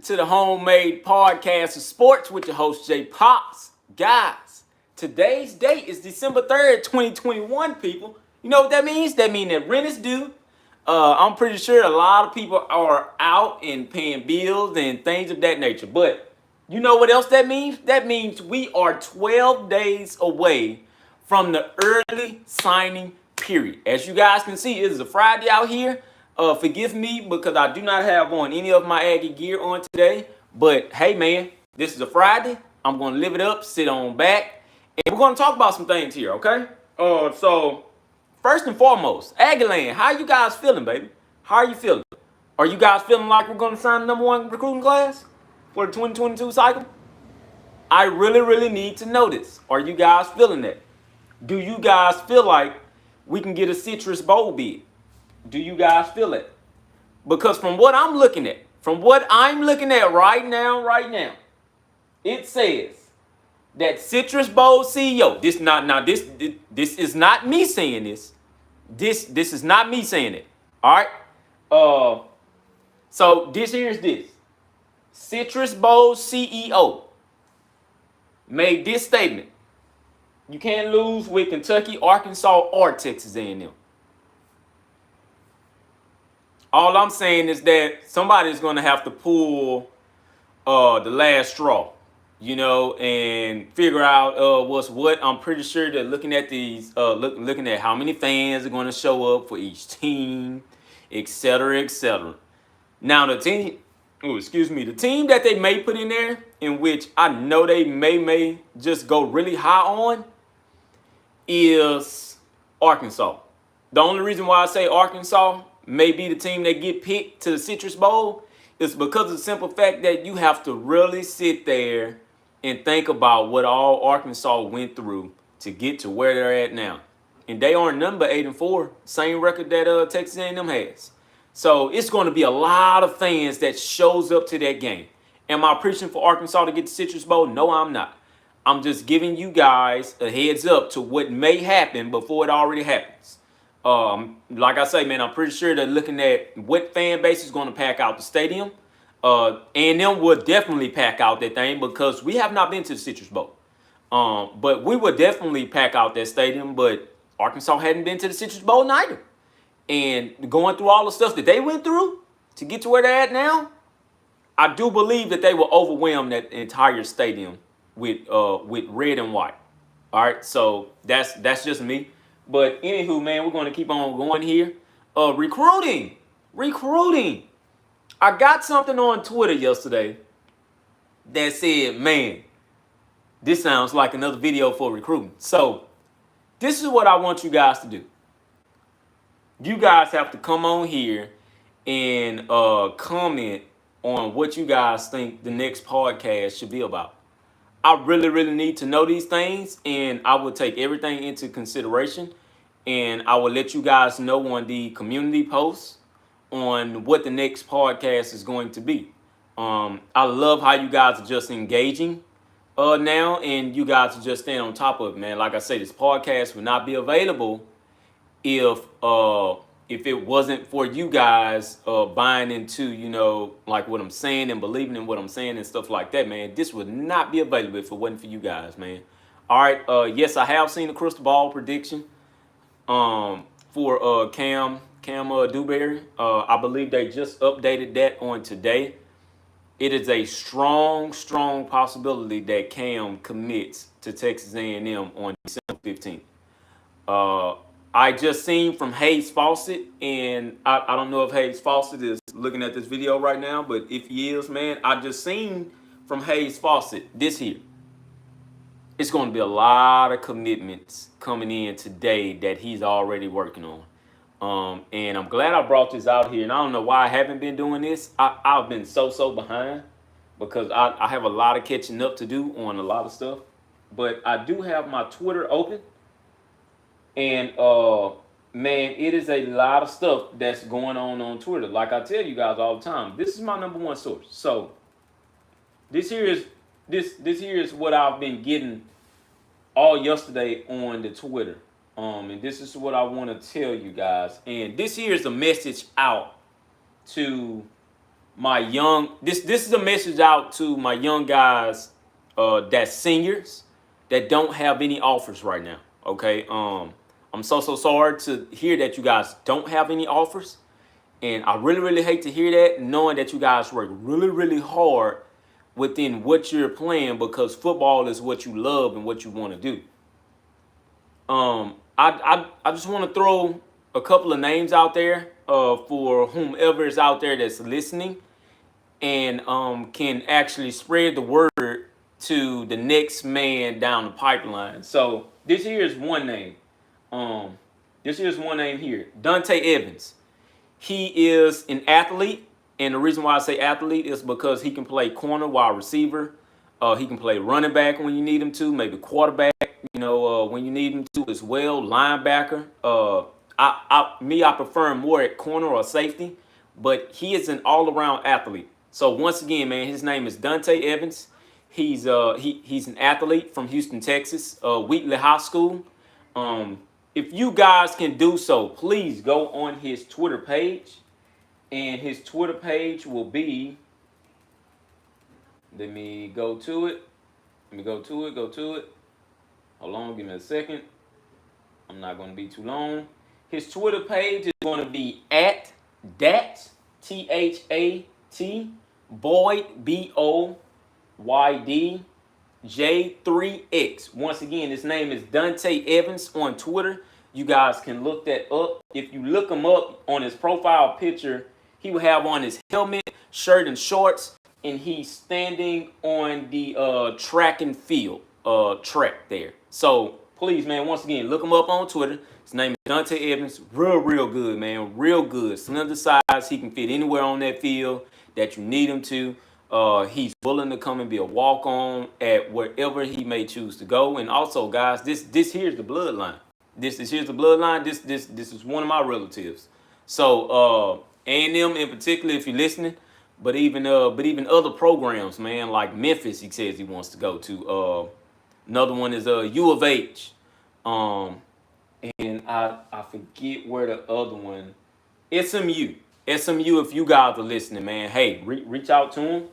to the homemade podcast of sports with your host Jay Pops. Guys, today's date is December 3rd, 2021, people. You know what that means? That means that rent is due. I'm pretty sure a lot of people are out and paying bills and things of that nature. But you know what else that means? That means we are 12 days away from the early signing period. As you guys can see, it is a Friday out here. Forgive me because I do not have on any of my Aggie gear on today. But hey, man, this is a Friday. I'm going to live it up, sit on back, and we're going to talk about some things here, okay? So first and foremost, Aggieland, how you guys feeling, baby? How are you feeling? Are you guys feeling like we're going to sign the #1 recruiting class for the 2022 cycle? I really, really need to know this. Are you guys feeling that? Do you guys feel like we can get a Citrus Bowl bid? Do you guys feel it? Because from what I'm looking at, right now, it says that Citrus Bowl CEO. This is not me saying this. This is not me saying it. All right. So here's this. Citrus Bowl CEO made this statement: you can't lose with Kentucky, Arkansas, or Texas A&M. All I'm saying is that somebody's going to have to pull the last straw, and figure out what's what. I'm pretty sure that looking at these, looking at how many fans are going to show up for each team, etc., etc. Now the team, the team that they may put in there, in which I know they may just go really high on, is Arkansas. The only reason why I say Arkansas may be the team that get picked to the Citrus Bowl is because of the simple fact that you have to really sit there and think about what all Arkansas went through to get to where they're at now. And they are number 8-4, same record that Texas A&M has. So it's going to be a lot of fans that shows up to that game. Am I preaching for Arkansas to get the Citrus Bowl? No, I'm not. I'm just giving you guys a heads up to what may happen before it already happens. Like I say, man, I'm pretty sure they're looking at what fan base is going to pack out the stadium. A&M would definitely pack out that thing because we have not been to the Citrus Bowl. But we would definitely pack out that stadium, but Arkansas hadn't been to the Citrus Bowl neither. And going through all the stuff that they went through to get to where they're at now, I do believe that they will overwhelm that entire stadium with red and white. All right, so that's just me. But anywho, man, we're going to keep on going here. Recruiting. I got something on Twitter yesterday that said, man, this sounds like another video for recruiting. So this is what I want you guys to do. You guys have to come on here and comment on what you guys think the next podcast should be about. I really, really need to know these things, and I will take everything into consideration, and I will let you guys know on the community posts on what the next podcast is going to be. I love how you guys are just engaging now, and you guys are just staying on top of it, man. Like I say, this podcast would not be available if it wasn't for you guys buying into, like what I'm saying and believing in what I'm saying and stuff like that, man. This would not be available if it wasn't for you guys, man. All right. Yes, I have seen the crystal ball prediction for Cam Dewberry. I believe they just updated that on today. It is a strong possibility that Cam commits to Texas A&M on December 15th. I just seen from Hayes Fawcett, and I don't know if Hayes Fawcett is looking at this video right now, but if he is, man, I just seen from Hayes Fawcett this here. It's going to be a lot of commitments coming in today that he's already working on. And I'm glad I brought this out here, and I don't know why I haven't been doing this. I've been so behind because I have a lot of catching up to do on a lot of stuff. But I do have my Twitter open. And, man, it is a lot of stuff that's going on Twitter. Like I tell you guys all the time, this is my number one source. So this here is what I've been getting all yesterday on the Twitter. And this is what I want to tell you guys. And this here is a message out to my young this is a message out to my young guys that's seniors that don't have any offers right now. Okay. I'm so sorry to hear that you guys don't have any offers. And I really hate to hear that, knowing that you guys work really hard within what you're playing, because football is what you love and what you want to do. I just want to throw a couple of names out there for whomever is out there that's listening, and can actually spread the word to the next man down the pipeline. So this here is one name. This here's one name here, Dante Evans. He is an athlete, and the reason why I say athlete is because he can play corner, wide receiver. He can play running back when you need him to, maybe quarterback, when you need him to as well, linebacker. I prefer him more at corner or safety, but he is an all-around athlete. So once again, man, his name is Dante Evans. He's an athlete from Houston, Texas, Wheatley High School. If you guys can do so, please go on his Twitter page, and his Twitter page will be. Let me go to it. Go to it. Hold on, give me a second. I'm not going to be too long. His Twitter page is going to be at Dat, THAT, Boyd, BOYD, J3X. Once again, his name is Dante Evans on Twitter. You guys can look that up. If you look him up on his profile picture, he will have on his helmet, shirt, and shorts, and he's standing on the track and field track there. So please, man, once again, look him up on Twitter. His name is Dante Evans. Real good, man. Real good. Slender size. He can fit anywhere on that field that you need him to. He's willing to come and be a walk-on at wherever he may choose to go. And also, guys, this here's the bloodline. Here's the bloodline. This is one of my relatives. So A&M in particular, if you're listening, but even other programs, man, like Memphis, he says he wants to go to. Another one is U of H, and I forget where the other one. SMU. If you guys are listening, man, hey, reach out to him.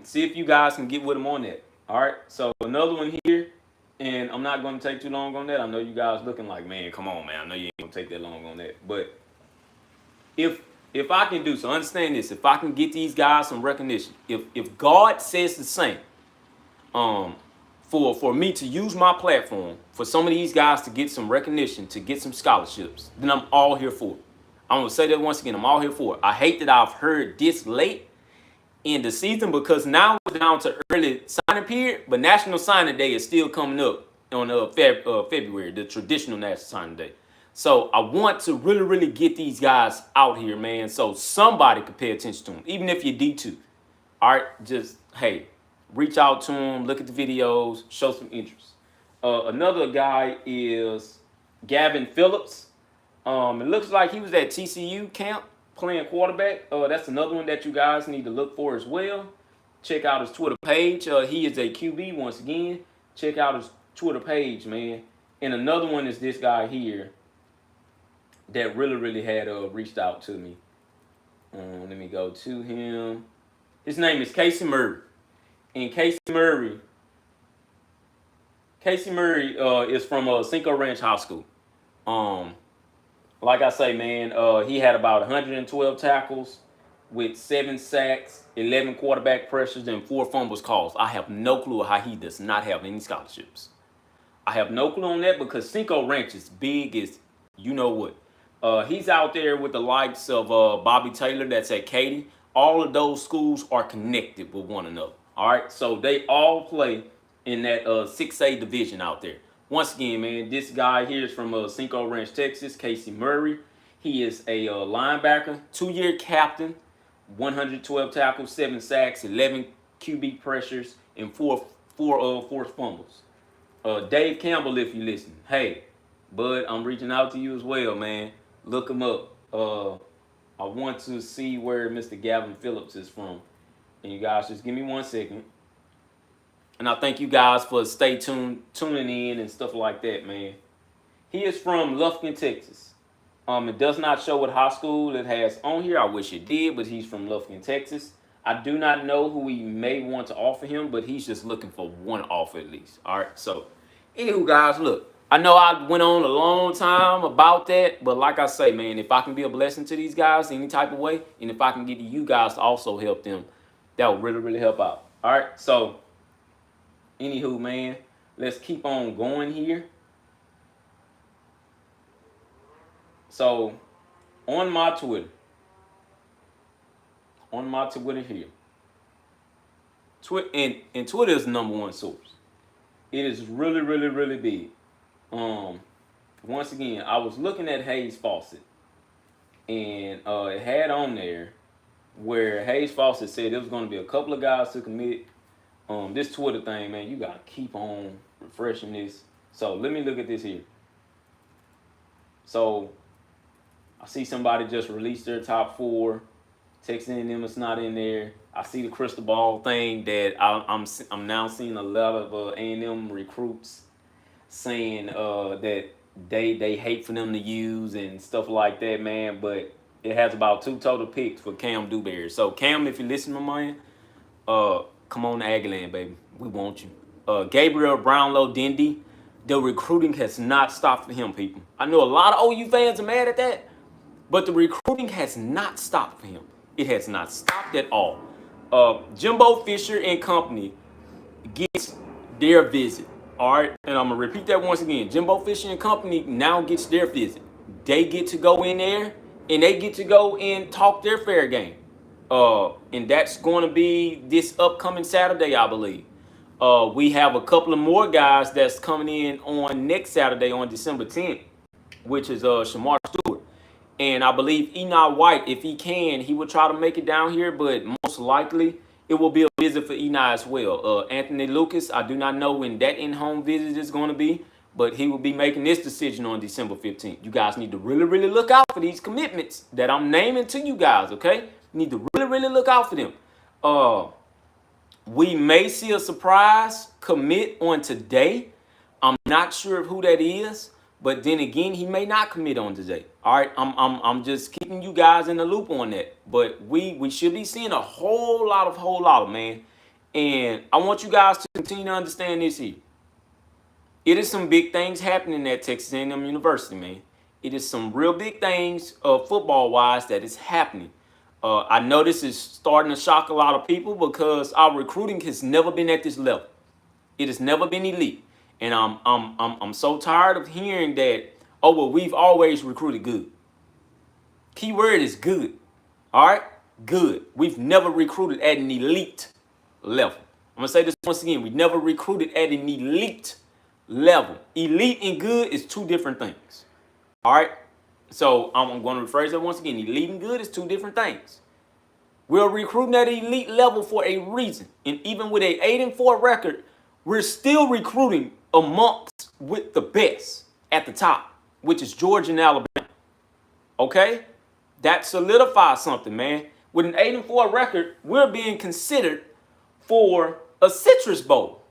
See if you guys can get with him on that. All right. So another one here, and I'm not going to take too long on that. I know you guys looking like, man, come on, man. I know you ain't gonna take that long on that. But if I can do so, understand this. If I can get these guys some recognition, if God says the same, for me to use my platform for some of these guys to get some recognition, to get some scholarships, then I'm all here for it. I'm gonna say that once again. I'm all here for it. I hate that I've heard this late in the season, because now we're down to early signing period, but National Signing Day is still coming up on February, the traditional National Signing Day. So I want to really get these guys out here, man, so somebody could pay attention to them, even if you're D2. All right, just, hey, reach out to them, look at the videos, show some interest. Another guy is Gavin Phillips. It looks like he was at TCU camp playing quarterback. That's another one that you guys need to look for as well. Check out his Twitter page. He is a QB once again. Check out his Twitter page, man. And another one is this guy here that really had reached out to me. Let me go to him. His name is Casey Murray. And Casey Murray is from Cinco Ranch High School. Like I say, man, he had about 112 tackles with 7 sacks, 11 quarterback pressures, and 4 fumbles caused. I have no clue how he does not have any scholarships. I have no clue on that, because Cinco Ranch is big as you know what. He's out there with the likes of Bobby Taylor that's at Katy. All of those schools are connected with one another. All right, so they all play in that 6A division out there. Once again, man, this guy here is from Cinco Ranch, Texas, Casey Murray. He is a linebacker, 2-year captain, 112 tackles, 7 sacks, 11 QB pressures, and 4 forced fumbles. Dave Campbell, if you listen, hey, bud, I'm reaching out to you as well, man. Look him up. I want to see where Mr. Gavin Phillips is from. And you guys just give me 1 second. And I thank you guys for tuning in and stuff like that, man. He is from Lufkin, Texas. It does not show what high school it has on here. I wish it did, but he's from Lufkin, Texas. I do not know who we may want to offer him, but he's just looking for one offer at least. All right. So, anywho, guys, look, I know I went on a long time about that, but like I say, man, if I can be a blessing to these guys any type of way, and if I can get you guys to also help them, that would really, really help out. All right. So, anywho, man, let's keep on going here. So, on my Twitter here, and Twitter is the #1 source. It is really, really, really big. Once again, I was looking at Hayes Fawcett, and it had on there where Hayes Fawcett said there was going to be a couple of guys to commit. This Twitter thing, man, you gotta keep on refreshing this. So let me look at this here. So I see somebody just released their top 4. Texas A&M is not in there. I see the crystal ball thing that I'm now seeing a lot of A&M recruits saying that they hate for them to use and stuff like that, man. But it has about 2 total picks for Cam Dewberry. So Cam, if you listen to mine, come on to Aggieland, baby. We want you. Gabriel Brownlow Dindy, the recruiting has not stopped for him, people. I know a lot of OU fans are mad at that, but the recruiting has not stopped for him. It has not stopped at all. Jimbo Fisher and company gets their visit. All right, and I'm going to repeat that once again. Jimbo Fisher and company now gets their visit. They get to go in there, and they get to go and talk their fair game. And that's going to be this upcoming Saturday, I believe. We have a couple of more guys that's coming in on next Saturday on December 10th, which is Shamar Stewart. And I believe Enoch White, if he can, he will try to make it down here, but most likely it will be a visit for Enoch as well. Anthony Lucas, I do not know when that in-home visit is going to be, but he will be making this decision on December 15th. You guys need to really, really look out for these commitments that I'm naming to you guys, okay? You need to really, really look out for them. We may see a surprise commit on today. I'm not sure of who that is, but then again, he may not commit on today. All right, I'm just keeping you guys in the loop on that. But we should be seeing a whole lot of, man. And I want you guys to continue to understand this here. It is some big things happening at Texas A&M University, man. It is some real big things football-wise that is happening. I know this is starting to shock a lot of people because our recruiting has never been at this level. It has never been elite. And I'm so tired of hearing that, oh, well, we've always recruited good. Key word is good. All right? Good. We've never recruited at an elite level. I'm going to say this once again. We never recruited at an elite level. Elite and good is 2 different things. All right? So I'm going to rephrase that once again. Elite and good is 2 different things. We're recruiting at an elite level for a reason. And even with a 8-4 record, we're still recruiting amongst with the best at the top, which is Georgia and Alabama. Okay? That solidifies something, man. With an 8-4 record, we're being considered for a Citrus Bowl.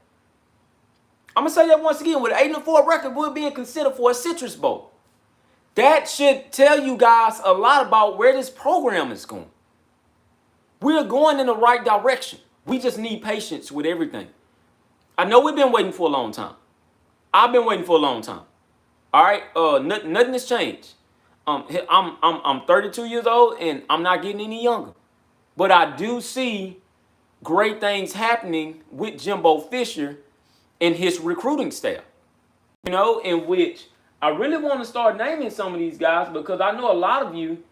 I'm going to say that once again. With an 8-4 record, we're being considered for a Citrus Bowl. That should tell you guys a lot about where this program is going. We're going in the right direction. We just need patience with everything. I know we've been waiting for a long time. I've been waiting for a long time. All right, nothing has changed. I'm 32 years old and I'm not getting any younger. But I do see great things happening with Jimbo Fisher and his recruiting staff. You know, in which I really want to start naming some of these guys because I know a lot of you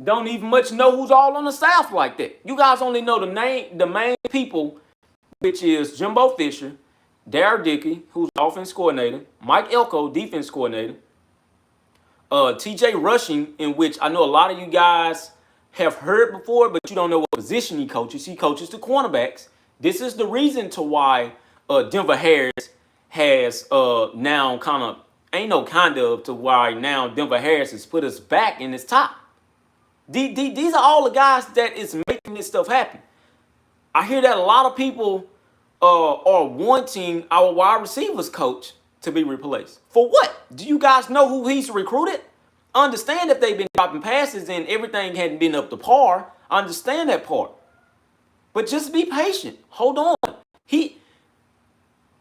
don't even much know who's all on the staff like that. You guys only know the main people, which is Jimbo Fisher, Darryl Dickey, who's offense coordinator, Mike Elko, defense coordinator, TJ Rushing, in which I know a lot of you guys have heard before, but you don't know what position he coaches. He coaches the cornerbacks. This is the reason to why Denver Harris has now to why now Denver Harris has put us back in his top. These are all the guys that is making this stuff happen. I hear that a lot of people are wanting our wide receivers coach to be replaced. For what? Do you guys know who he's recruited? Understand if they've been dropping passes and everything hadn't been up to par. I understand that part. But just be patient. Hold on.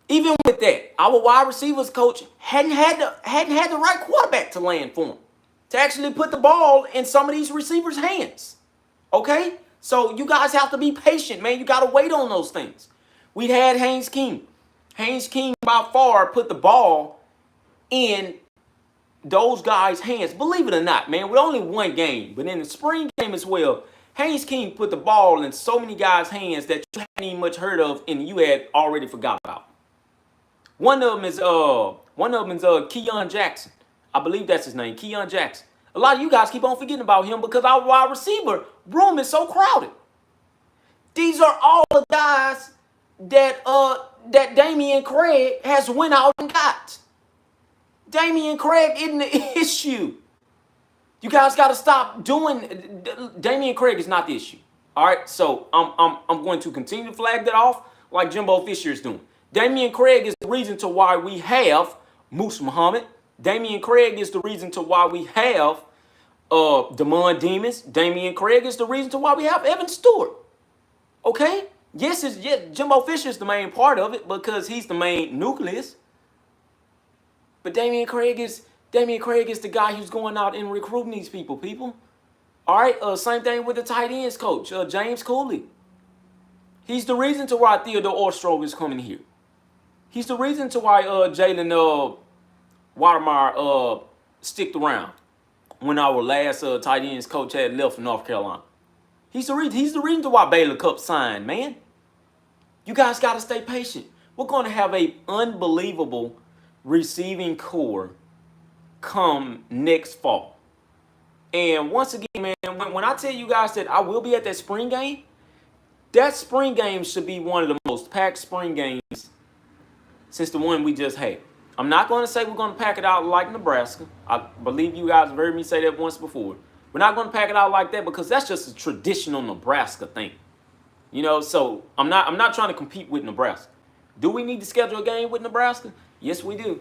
Even with that, our wide receivers coach hadn't had the right quarterback to land for him, to actually put the ball in some of these receivers' hands. Okay? So you guys have to be patient, man. You got to wait on those things. We had Haynes King. Haynes King by far put the ball in those guys' hands. Believe it or not, man, with only one game, but in the spring game as well, Haynes King put the ball in so many guys' hands that you hadn't even much heard of and you had already forgot about. One of them is Keon Jackson. I believe that's his name, Keon Jackson. A lot of you guys keep on forgetting about him because our wide receiver room is so crowded. These are all the guys that Damian Craig has went out and got. Damian Craig isn't the issue. You guys got to stop doing. Damian Craig is not the issue. All right, so I'm going to continue to flag that off like Jimbo Fisher is doing. Damian Craig is the reason to why we have Moose Muhammad. Damian Craig is the reason to why we have Damon Demons. Damian Craig is the reason to why we have Evan Stewart. Okay? Yes, Jimbo Fisher is the main part of it because he's the main nucleus. But Damian Craig is the guy who's going out and recruiting these people. All right, same thing with the tight ends coach, James Cooley. He's the reason to why Theodore Orstrove is coming here. He's the reason to why Jalen Watermeyer sticked around when our last tight ends coach had left for North Carolina. He's the reason to why Baylor Cup signed, man. You guys got to stay patient. We're going to have an unbelievable receiving core come next fall. And once again, man, when I tell you guys that I will be at that spring game should be one of the most packed spring games since the one we just had. I'm not going to say we're going to pack it out like Nebraska. I believe you guys have heard me say that once before. We're not going to pack it out like that because that's just a traditional Nebraska thing. You know, so I'm not trying to compete with Nebraska. Do we need to schedule a game with Nebraska? Yes, we do.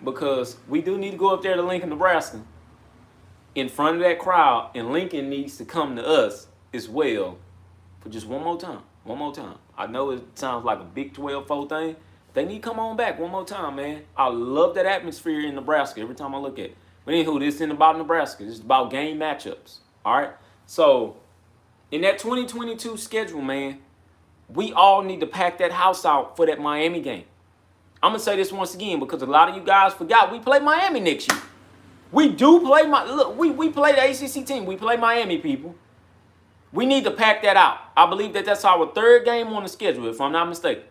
Because we do need to go up there to Lincoln, Nebraska in front of that crowd, and Lincoln needs to come to us as well for just one more time. One more time. I know it sounds like a Big 12-4 thing. They need to come on back one more time, man. I love that atmosphere in Nebraska every time I look at it. But anywho, this isn't about Nebraska. This is about game matchups. All right? So, in that 2022 schedule, man, we all need to pack that house out for that Miami game. I'm going to say this once again because a lot of you guys forgot we play Miami next year. We do play we play the ACC team. We play Miami, people. We need to pack that out. I believe that's our third game on the schedule, if I'm not mistaken.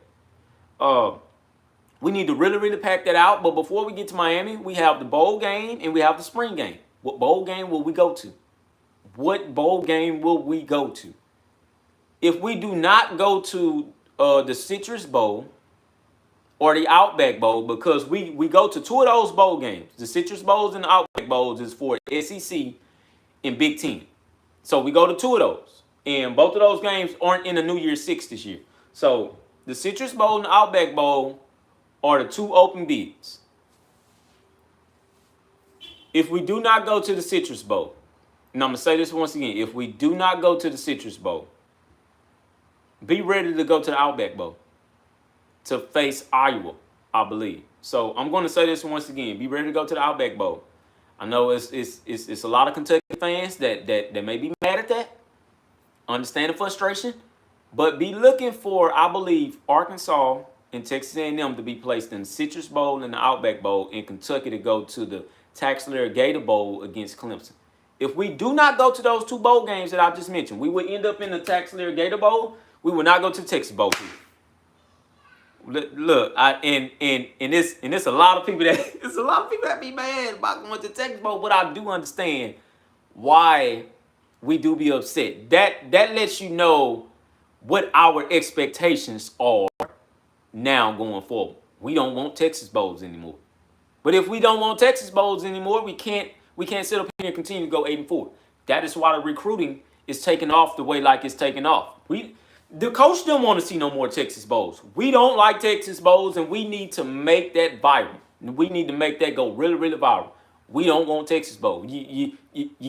We need to really pack that out. But before we get to Miami, we have the bowl game and we have the spring game. What bowl game will we go to? What bowl game will we go to? If we do not go to the Citrus Bowl or the Outback Bowl, because we go to two of those bowl games, the Citrus Bowls and the Outback Bowls is for SEC and Big Ten. So we go to two of those. And both of those games aren't in the New Year's Six this year. So the Citrus Bowl and the Outback Bowl are the two open bids. If we do not go to the Citrus Bowl, and I'm going to say this once again, if we do not go to the Citrus Bowl, be ready to go to the Outback Bowl to face Iowa, I believe. So I'm going to say this once again, be ready to go to the Outback Bowl. I know it's a lot of Kentucky fans that may be mad at that. Understand the frustration. But be looking for, I believe, Arkansas and Texas A&M to be placed in the Citrus Bowl and the Outback Bowl, and Kentucky to go to the Taxslayer Gator Bowl against Clemson. If we do not go to those two bowl games that I just mentioned, we would end up in the Taxslayer Gator Bowl. We will not go to the Texas Bowl. Look, and it's a lot of people that be mad about going to the Texas Bowl, but I do understand why we do be upset. That lets you know what our expectations are now going forward. We don't want Texas Bowls anymore. But if we don't want Texas Bowls anymore, we can't sit up here and continue to go 8-4. That is why the recruiting is taking off the way like it's taking off. The coach don't want to see no more Texas Bowls. We don't like Texas Bowls, and we need to make that viral. We need to make that go really viral. We don't want Texas Bowl. You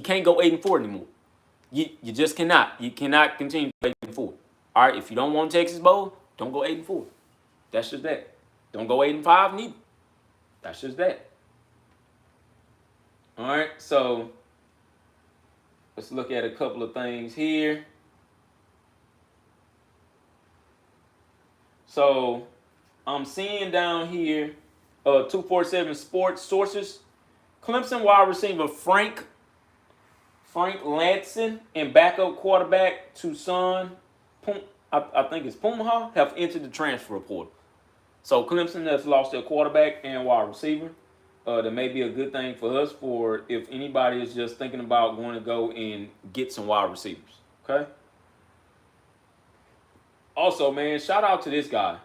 can't go 8-4 anymore. You just cannot. You cannot continue 8-4. All right, if you don't want Texas Bowl, don't go 8-4. That's just that. Don't go 8-5 neither. That's just that. All right, so let's look at a couple of things here. So I'm seeing down here, 247 Sports sources. Clemson wide receiver Frank Ladson and backup quarterback Tucson, I think it's Pumaha, have entered the transfer portal. So Clemson has lost their quarterback and wide receiver. That may be a good thing for us for if anybody is just thinking about going to go and get some wide receivers. Okay. Also, man, shout out to this guy,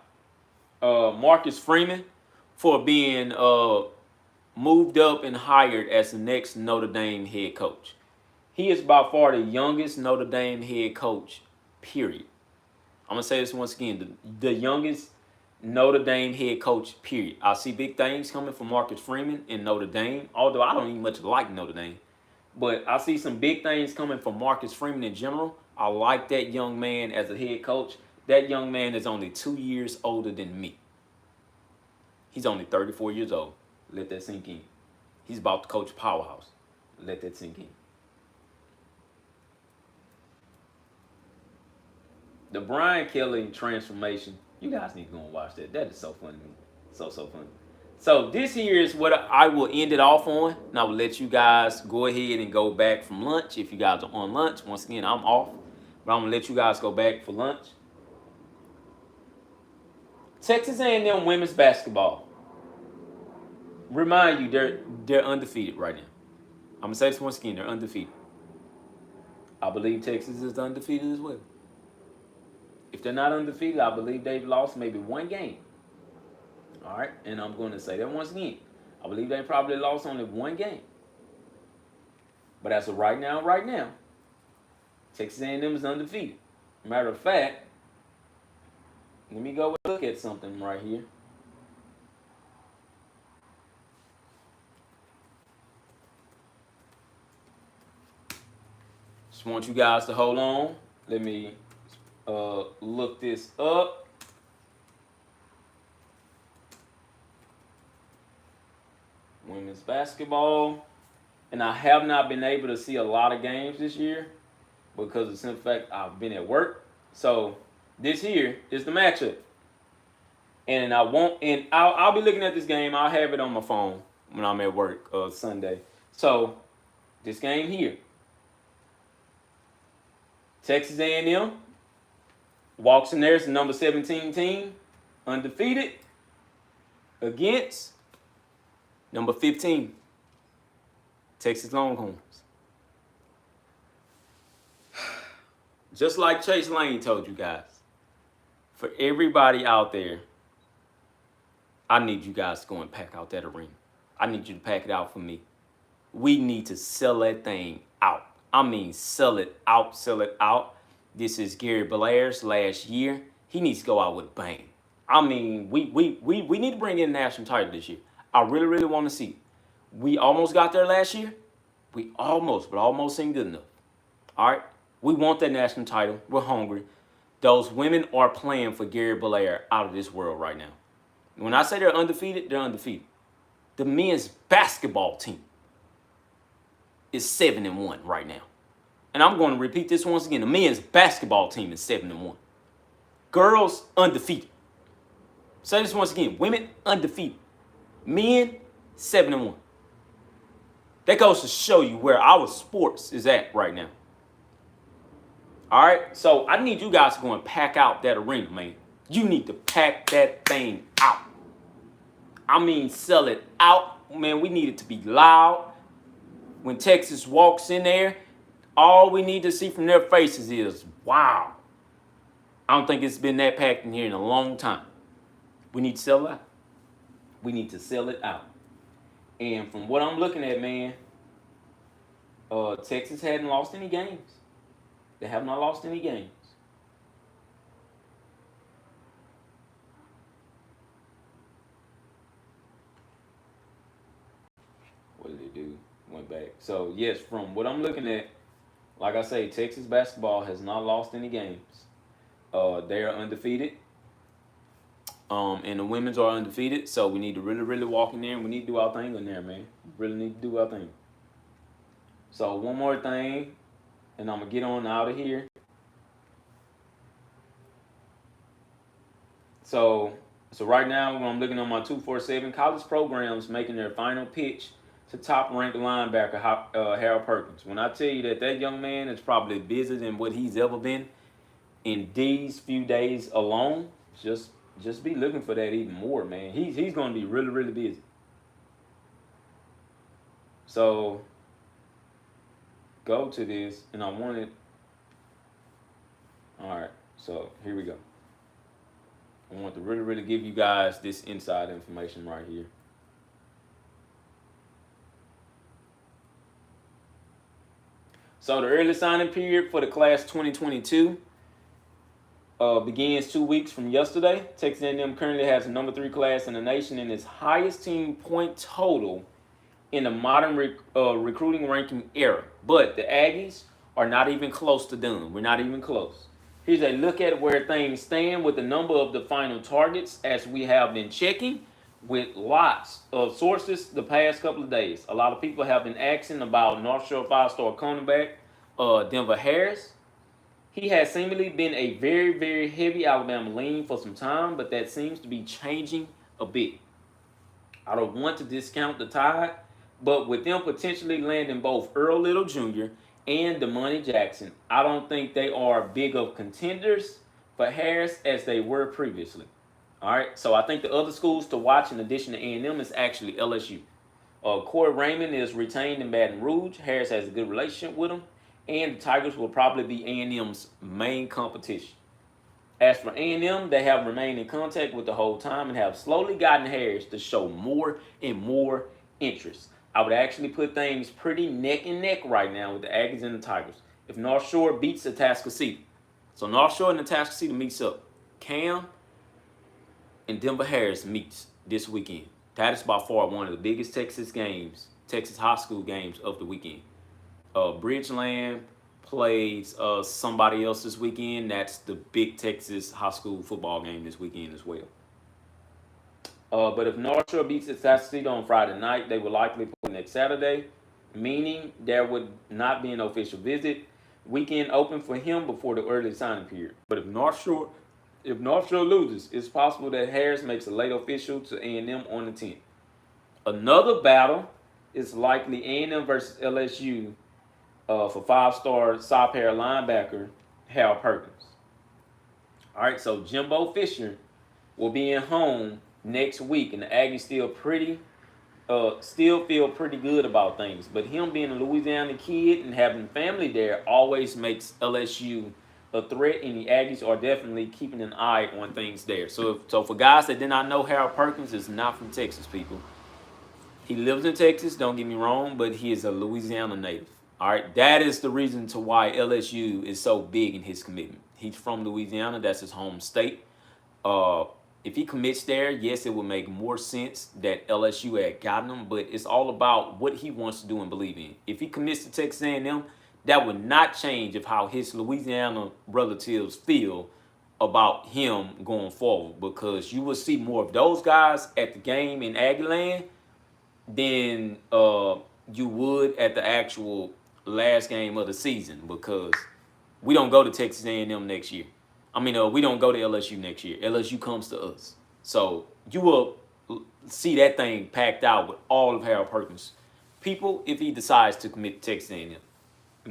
Marcus Freeman, for being moved up and hired as the next Notre Dame head coach. He is by far the youngest Notre Dame head coach, period. I'm going to say this once again. The youngest Notre Dame head coach, period. I see big things coming from Marcus Freeman in Notre Dame, although I don't even much like Notre Dame. But I see some big things coming from Marcus Freeman in general. I like that young man as a head coach. That young man is only 2 years older than me. He's only 34 years old. Let that sink in. He's about to coach Powerhouse. Let that sink in. The Brian Kelly transformation. You guys need to go and watch that. That is so funny to me. So funny. So this here is what I will end it off on. And I will let you guys go ahead and go back from lunch. If you guys are on lunch, once again, I'm off. But I'm going to let you guys go back for lunch. Texas A&M women's basketball. Remind you, they're undefeated right now. I'm going to say this once again. They're undefeated. I believe Texas is undefeated as well. If they're not undefeated, I believe they've lost maybe one game. All right, and I'm going to say that once again. I believe they probably lost only one game. But as of right now, Texas A&M is undefeated. Matter of fact, let me go look at something right here. Just want you guys to hold on. Let me look this up. Women's basketball. And I have not been able to see a lot of games this year because of the simple fact I've been at work. So this here is the matchup. And I'll be looking at this game. I'll have it on my phone when I'm at work Sunday. So this game here. Texas A&M walks in there as the number 17 team, undefeated, against number 15, Texas Longhorns. Just like Chase Lane told you guys, for everybody out there, I need you guys to go and pack out that arena. I need you to pack it out for me. We need to sell that thing out. I mean, sell it out, sell it out. This is Gary Blair's last year. He needs to go out with a bang. I mean, we need to bring in a national title this year. I really, really want to see it. We almost got there last year. But almost ain't good enough. All right? We want that national title. We're hungry. Those women are playing for Gary Blair out of this world right now. When I say they're undefeated, they're undefeated. The men's basketball team is 7-1 right now. And I'm going to repeat this once again. The men's basketball team is 7-1. Girls undefeated. Say this once again. Women undefeated. Men 7-1. That goes to show you where our sports is at right now. All right? So I need you guys to go and pack out that arena, man. You need to pack that thing out. I mean, sell it out. Man, we need it to be loud. When Texas walks in there, all we need to see from their faces is, wow. I don't think it's been that packed in here in a long time. We need to sell it out. We need to sell it out. And from what I'm looking at, man, Texas hadn't lost any games. They have not lost any games. What did they do? point back. So yes, from what I'm looking at, like I say, Texas basketball has not lost any games. They are undefeated. And the women's are undefeated. So we need to really, really walk in there, and we need to do our thing in there, man. Really need to do our thing. So one more thing, and I'm gonna get on out of here. So right now, when I'm looking on my 247, college programs making their final pitch to top-ranked linebacker Harold Perkins. When I tell you that young man is probably busier than what he's ever been in these few days alone, just be looking for that even more, man. He's going to be really, really busy. So go to this, and I wanted. All right, so here we go. I want to really, really give you guys this inside information right here. So the early signing period for the class 2022 begins 2 weeks from yesterday. Texas A&M currently has the number 3 class in the nation and its highest team point total in the modern recruiting ranking era. But the Aggies are not even close to done. We're not even close. Here's a look at where things stand with the number of the final targets as we have been checking with lots of sources the past couple of days. A lot of people have been asking about North Shore 5-star cornerback Denver Harris. He has seemingly been a very, very heavy Alabama lean for some time, but that seems to be changing a bit. I don't want to discount the Tide, but with them potentially landing both Earl Little Jr. and Damani Jackson, I don't think they are big of contenders for Harris as they were previously. All right, so I think the other schools to watch in addition to A&M is actually LSU. Corey Raymond is retained in Baton Rouge. Harris has a good relationship with him, and the Tigers will probably be A&M's main competition. As for A&M, they have remained in contact with the whole time and have slowly gotten Harris to show more and more interest. I would actually put things pretty neck and neck right now with the Aggies and the Tigers. If North Shore beats the Atascocita. So North Shore and the Atascocita meets up. Cam and Denver Harris meets this weekend. That is by far one of the biggest Texas high school games of the weekend. Bridgeland plays somebody else this weekend. That's the big Texas high school football game this weekend as well. But if North Shore beats Atascocita on Friday night, they will likely play next Saturday, meaning there would not be an official visit. Weekend open for him before the early signing period. But if North Shore loses, it's possible that Harris makes a late official to A&M on the 10th. Another battle is likely A&M versus LSU for 5-star side-pair linebacker Harold Perkins. All right, so Jimbo Fisher will be in home next week, and the Aggies still feel pretty good about things. But him being a Louisiana kid and having family there always makes LSU a threat, and the Aggies are definitely keeping an eye on things there. So for guys that did not know, Harold Perkins is not from Texas, people. He lives in Texas, don't get me wrong, but he is a Louisiana native. All right, that is the reason to why LSU is so big in his commitment. He's from Louisiana, that's his home state. If he commits there, yes, it would make more sense that LSU had gotten him, but it's all about what he wants to do and believe in. If he commits to Texas A&M, that would not change of how his Louisiana relatives feel about him going forward, because you will see more of those guys at the game in Aggieland than you would at the actual last game of the season, because we don't go to Texas A&M next year. We don't go to LSU next year. LSU comes to us. So you will see that thing packed out with all of Harold Perkins' people if he decides to commit to Texas A&M,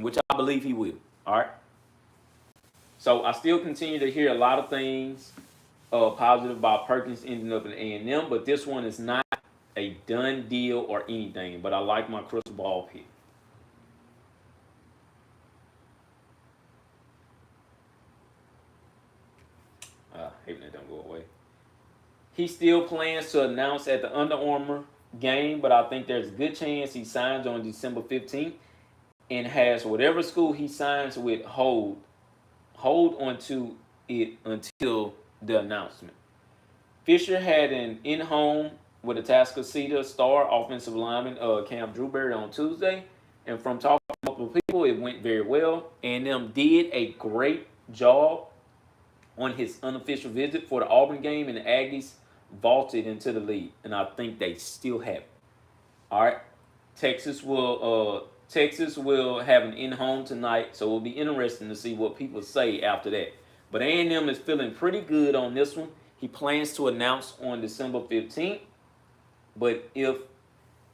which I believe he will. All right. So I still continue to hear a lot of things positive about Perkins ending up in A&M, but this one is not a done deal or anything. But I like my crystal ball pick. Hoping that don't go away. He still plans to announce at the Under Armour game, but I think there's a good chance he signs on December 15th and has whatever school he signs with hold onto it until the announcement. Fisher had an in-home with Atascocita star offensive lineman Cam Drewberry on Tuesday. And from talking to multiple people, it went very well. A&M did a great job on his unofficial visit for the Auburn game, and the Aggies vaulted into the lead. And I think they still have it. All right. Texas will have an in-home tonight, so it'll be interesting to see what people say after that. But A&M is feeling pretty good on this one. He plans to announce on December 15th. But if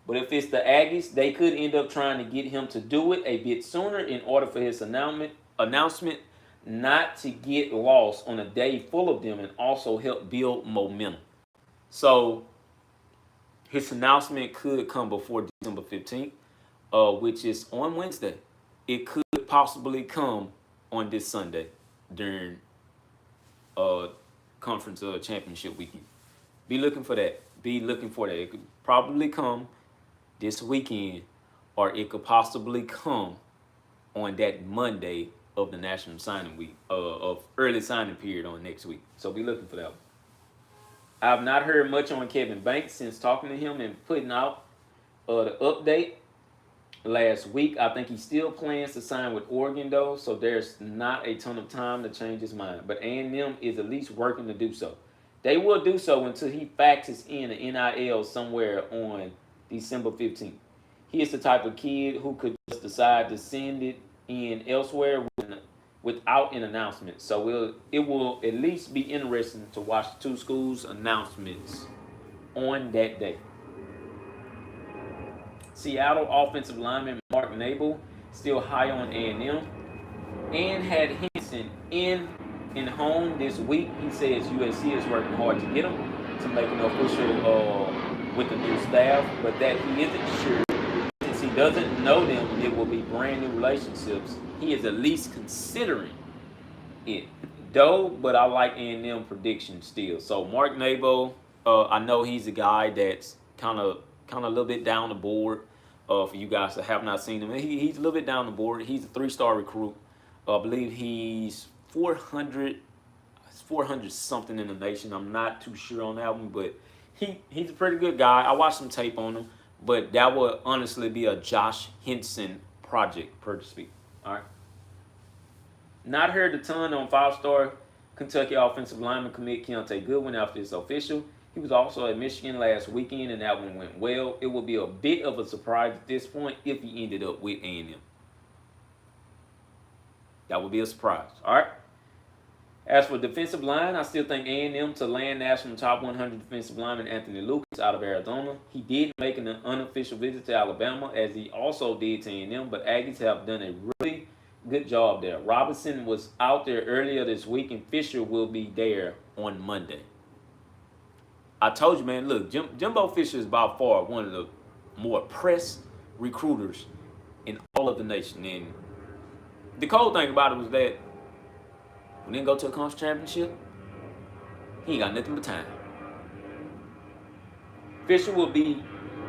it's the Aggies, they could end up trying to get him to do it a bit sooner in order for his announcement not to get lost on a day full of them and also help build momentum. So his announcement could come before December 15th, which is on Wednesday. It could possibly come on this Sunday during conference championship weekend. Be looking for that. It could probably come this weekend, or it could possibly come on that Monday of the National Signing Week, of early signing period on next week. So be looking for that one. I've not heard much on Kevin Banks since talking to him and putting out the update last week. I think he still plans to sign with Oregon, though, so there's not a ton of time to change his mind. But A&M is at least working to do so. They will do so until he faxes in an NIL somewhere on December 15th. He is the type of kid who could just decide to send it in elsewhere without an announcement. So it will at least be interesting to watch the two schools' announcements on that day. Seattle offensive lineman Mark Nabel still high on A&M and had Henson in home this week. He says USC is working hard to get him to make an official with the new staff, but that he isn't sure. Since he doesn't know them, it will be brand new relationships. He is at least considering it, though. But I like A&M prediction still. So Mark Nabel, I know he's a guy that's kind of a little bit down the board. For you guys that have not seen him, he's a little bit down the board. He's a 3-star recruit. I believe he's 400 something in the nation. I'm not too sure on that one, but he's a pretty good guy. I watched some tape on him, but that would honestly be a Josh Henson project, per to speak. All right. Not heard a ton on 5-star Kentucky offensive lineman commit Keontae Goodwin after it's official. He was also at Michigan last weekend, and that one went well. It will be a bit of a surprise at this point if he ended up with A&M. That would be a surprise. All right. As for defensive line, I still think A&M to land national top 100 defensive lineman Anthony Lucas out of Arizona. He did make an unofficial visit to Alabama, as he also did to A&M, but Aggies have done a really good job there. Robinson was out there earlier this week, and Fisher will be there on Monday. I told you, man, look, Jimbo Fisher is by far one of the more pressed recruiters in all of the nation. And the cool thing about it was that when he go to a conference championship, he ain't got nothing but time. Fisher will be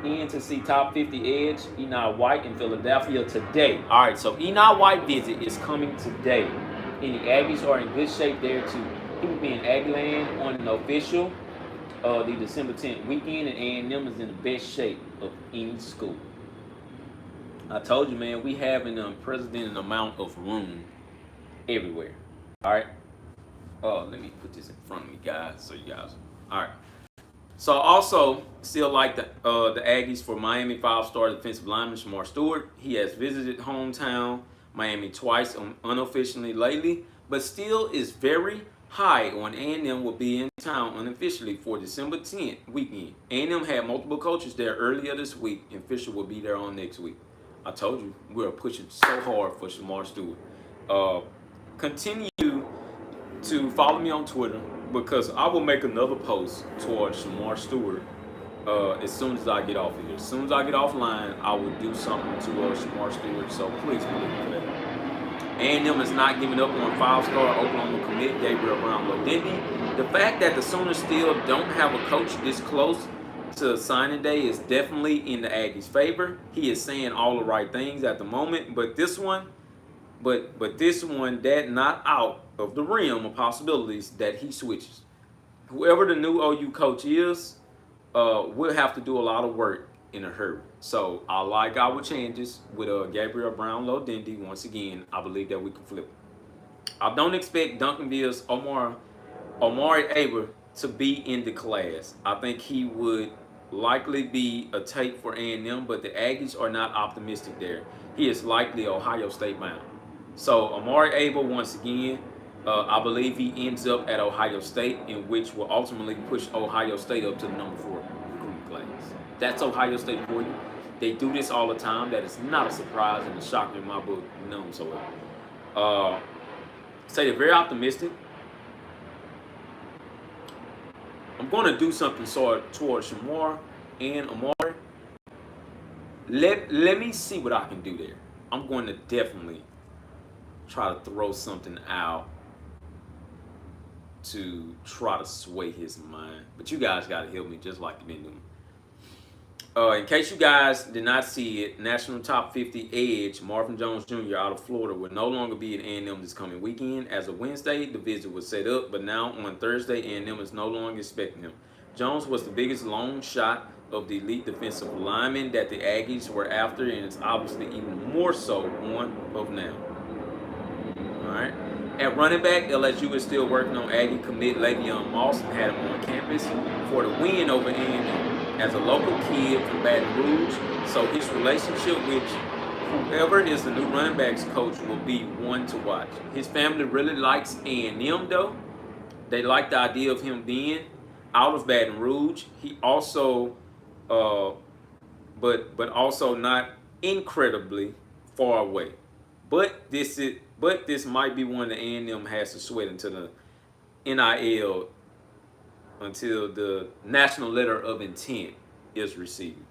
in to see top 50 edge Enoch White in Philadelphia today. All right, so Enoch White visit is coming today. And the Aggies are in good shape there, too. He will be in Aggieland on an official the December 10th weekend, and A&M is in the best shape of any school. I told you, man, we have an unprecedented amount of room everywhere. All right. Let me put this in front of me, guys, so you guys. All right. So also still like the Aggies for Miami 5-star defensive lineman Shamar Stewart. He has visited hometown Miami twice unofficially lately, but still is very high on A&M will be in town unofficially for December 10th weekend. A&M had multiple coaches there earlier this week, and Fisher will be there on next week. I told you, we're pushing so hard for Shamar Stewart. Continue to follow me on Twitter, because I will make another post towards Shamar Stewart as soon as I get off of here. As soon as I get offline, I will do something to Shamar Stewart, so please believe me for that. A&M is not giving up on 5-star Oklahoma commit Gabriel Brown-Lodendi. The fact that the Sooners still don't have a coach this close to signing day is definitely in the Aggies' favor. He is saying all the right things at the moment, but this one, that not out of the realm of possibilities that he switches. Whoever the new OU coach is, we'll have to do a lot of work in a hurry. So I like our changes with Gabriel Brownlow-Dendy. Once again, I believe that we can flip it. I don't expect Duncanville's Omari Aber to be in the class. I think he would likely be a take for A&M, but the Aggies are not optimistic there. He is likely Ohio State bound. So Omari Aber, once again, I believe he ends up at Ohio State, in which will ultimately push Ohio State up to the number 4 recruiting class. That's Ohio State for you. They do this all the time. That is not a surprise and a shock in my book. You know them so well. Say they're very optimistic. I'm going to do something towards Shamar and Amari. Let me see what I can do there. I'm going to definitely try to throw something out to try to sway his mind. But you guys got to help me just like you've been doing. In case you guys did not see it, National Top 50 Edge Marvin Jones Jr. out of Florida will no longer be at A&M this coming weekend. As of Wednesday, the visit was set up, but now on Thursday, A&M is no longer expecting him. Jones was the biggest long shot of the elite defensive lineman that the Aggies were after, and it's obviously even more so one of now. All right. At running back, LSU is still working on Aggie commit Le'Veon Moss and had him on campus for the win over A&M. As a local kid from Baton Rouge, so his relationship with whoever is the new running backs coach will be one to watch. His family really likes A&M though. They like the idea of him being out of Baton Rouge. He also, but also not incredibly far away. But this might be one that A&M has to sweat into the NIL until the national letter of intent is received.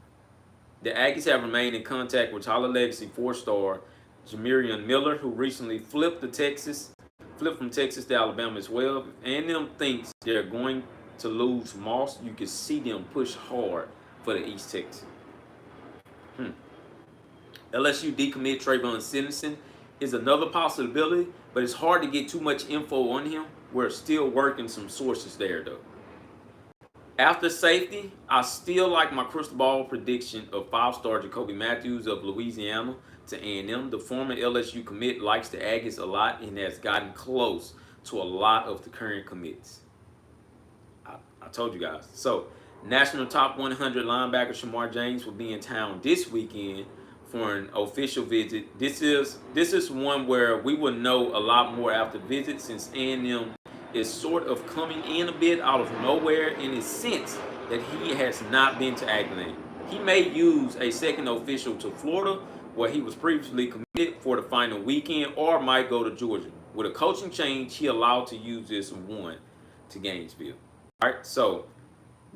The Aggies have remained in contact with Tyler Legacy 4-star Jamarion Miller, who recently flipped from Texas to Alabama as well. A&M thinks they're going to lose Moss. You can see them push hard for the East Texas. LSU decommit Trayvon Simpson is another possibility, but it's hard to get too much info on him. We're still working some sources there though. After safety, I still like my crystal ball prediction of 5-star Jacoby Matthews of Louisiana to A&M. The former LSU commit likes the Aggies a lot and has gotten close to a lot of the current commits. I told you guys. So, National Top 100 linebacker Shamar James will be in town this weekend for an official visit. This is one where we will know a lot more after visit, since A&M is sort of coming in a bit out of nowhere in the sense that he has not been to Aggieland. He may use a second official to Florida, where he was previously committed for the final weekend, or might go to Georgia. With a coaching change, he allowed to use this one to Gainesville. All right, so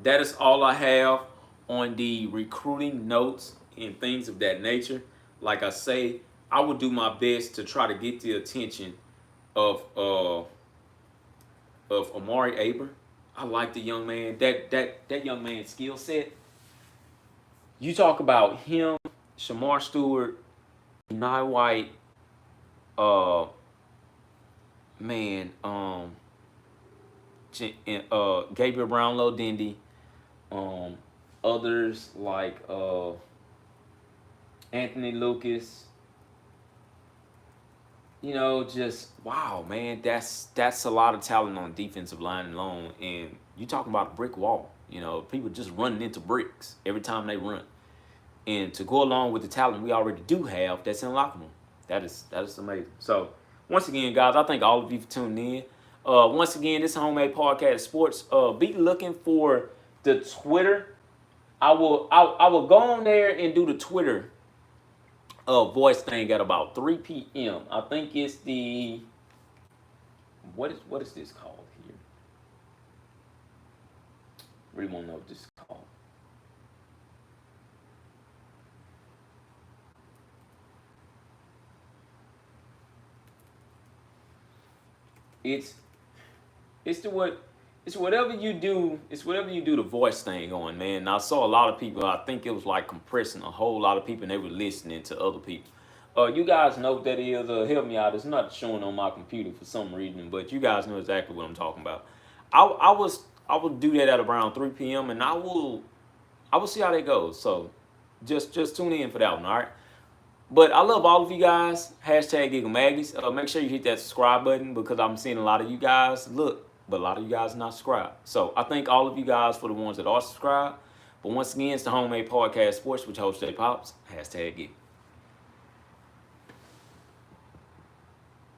that is all I have on the recruiting notes and things of that nature. Like I say, I will do my best to try to get the attention of Omari Aber. I like the young man. That young man's skill set. You talk about him, Shamar Stewart, Nye White, Gabriel Brownlow-Dendy, others like Anthony Lucas. You know, just wow, man. That's a lot of talent on defensive line alone, and you talking about a brick wall. You know, people just running into bricks every time they run, and to go along with the talent we already do have, that's in locker room. That is amazing. So once again, guys, I thank all of you for tuning in. Once again, this is Homemade Podcast Sports. Be looking for the Twitter. I will go on there and do the Twitter voice thing at about 3 p.m. I think it's the what is this called here? Really want to know what this is called. It's whatever you do. It's whatever you do the voice thing on, man. And I saw a lot of people. I think it was like compressing a whole lot of people, and they were listening to other people. You guys know what that is. Help me out. It's not showing on my computer for some reason, but you guys know exactly what I'm talking about. I will do that at around 3 p.m. and I will I will see how that goes. So just tune in for that one, all right? But I love all of you guys. Hashtag Giggle Maggies. Make sure you hit that subscribe button because I'm seeing a lot of you guys look, but a lot of you guys not subscribed. So I thank all of you guys for the ones that are subscribed. But once again, it's the Homemade Podcast Sports, which hosts J Pops. Hashtag Giggle.